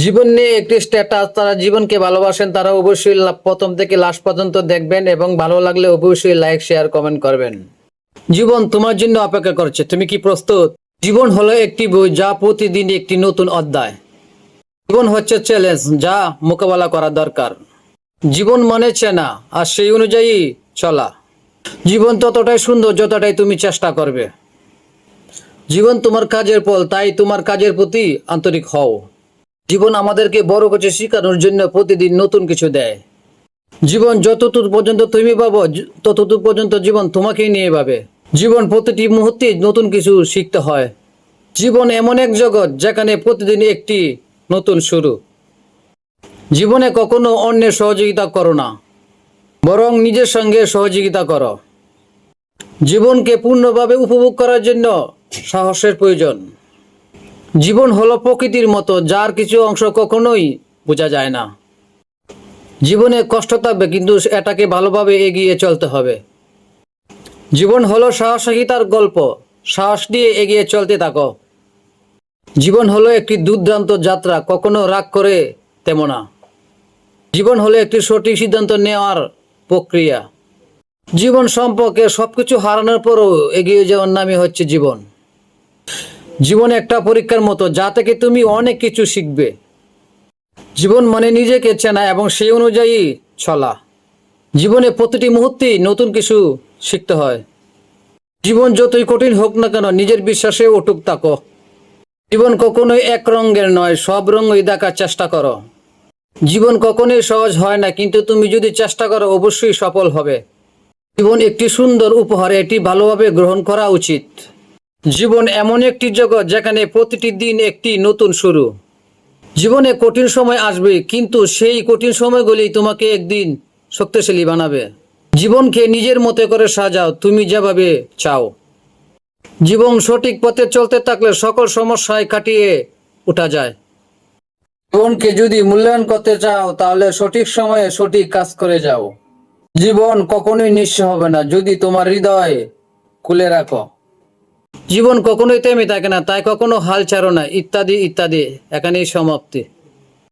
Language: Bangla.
জীবন নিয়ে একটি স্ট্যাটাস, তারা জীবনকে ভালোবাসেন তারা অবশ্যই প্রথম থেকে লাস্ট পর্যন্ত দেখবেন এবং ভালো লাগলে অবশ্যই লাইক শেয়ার কমেন্ট করবেন। জীবন তোমার জন্য অপেক্ষা করছে, তুমি কি প্রস্তুত? জীবন হলো একটি বই, যা প্রতিদিন একটি নতুন অধ্যায়। জীবন হচ্ছে চ্যালেঞ্জ, যা মোকাবেলা করা দরকার। জীবন মানে চেনা আর সেই অনুযায়ী চলা। জীবন ততটাই সুন্দর যতটাই তুমি চেষ্টা করবে। জীবন তোমার কাজের ফল, তাই তোমার কাজের প্রতি আন্তরিক হও। জীবন আমাদেরকে বড় কিছু শেখানোর জন্য প্রতিদিন নতুন কিছু দেয়। জীবন যতদূর পর্যন্ত তুমি পাবো, ততদূর পর্যন্ত জীবন তোমাকেই নিয়ে পাবে। জীবন প্রতিটি মুহূর্তে নতুন কিছু শিখতে হয়। জীবন এমন এক জগৎ যেখানে প্রতিদিন একটি নতুন শুরু। জীবনে কখনো অন্যের সহযোগিতা করো না, বরং নিজের সঙ্গে সহযোগিতা করো। জীবনকে পূর্ণভাবে উপভোগ করার জন্য সাহসের প্রয়োজন। জীবন হলো প্রকৃতির মতো, যার কিছু অংশ কখনোই বোঝা যায় না। জীবনে কষ্ট থাকবে, কিন্তু এটাকে ভালোভাবে এগিয়ে চলতে হবে। জীবন হলো সাহসিকতার গল্প, সাহস দিয়ে এগিয়ে চলতে থাকো। জীবন হলো একটি দুর্দান্ত যাত্রা, কখনো রাগ করে তেমন না। জীবন হলো একটি সঠিক সিদ্ধান্ত নেওয়ার প্রক্রিয়া। জীবন সম্পর্কে সবকিছু হারানোর পরও এগিয়ে যাওয়ার নামই হচ্ছে জীবন। জীবন একটা পরীক্ষার মতো, যা থেকে তুমি অনেক কিছু শিখবে। জীবন মানে নিজেকে চেনা এবং সেই অনুযায়ী চলা। জীবনে প্রতিটি মুহূর্তেই নতুন কিছু শিখতে হয়। জীবন যতই কঠিন হোক না কেন, নিজের বিশ্বাসে অটুট থাকো। জীবন কখনোই এক রঙের নয়, সব রঙই দেখার চেষ্টা করো। জীবন কখনোই সহজ হয় না, কিন্তু তুমি যদি চেষ্টা করো অবশ্যই সফল হবে। জীবন একটি সুন্দর উপহার, এটি ভালোভাবে গ্রহণ করা উচিত। জীবন এমন একটি জগৎ যেখানে প্রতিটি দিন একটি নতুন শুরু। জীবনে কঠিন সময় আসবে, কিন্তু সেই কঠিন সময়গুলি তোমাকে একদিন শক্তিশালী বানাবে। জীবনকে নিজের মতো করে সাজাও, তুমি যেভাবে চাও। জীবন সঠিক পথে চলতে থাকলে সকল সমস্যায় কাটিয়ে ওঠা যায়। জীবনকে যদি মূল্যায়ন করতে চাও, তাহলে সঠিক সময়ে সঠিক কাজ করে যাও। জীবন কখনোই নিঃস্ব হবে না যদি তোমার হৃদয় খুলে রাখো। জীবন কখনোই থেমে থাকে না, তাই কখনো হাল ছাড়ো না, ইত্যাদি ইত্যাদি। এখানেই সমাপ্তি।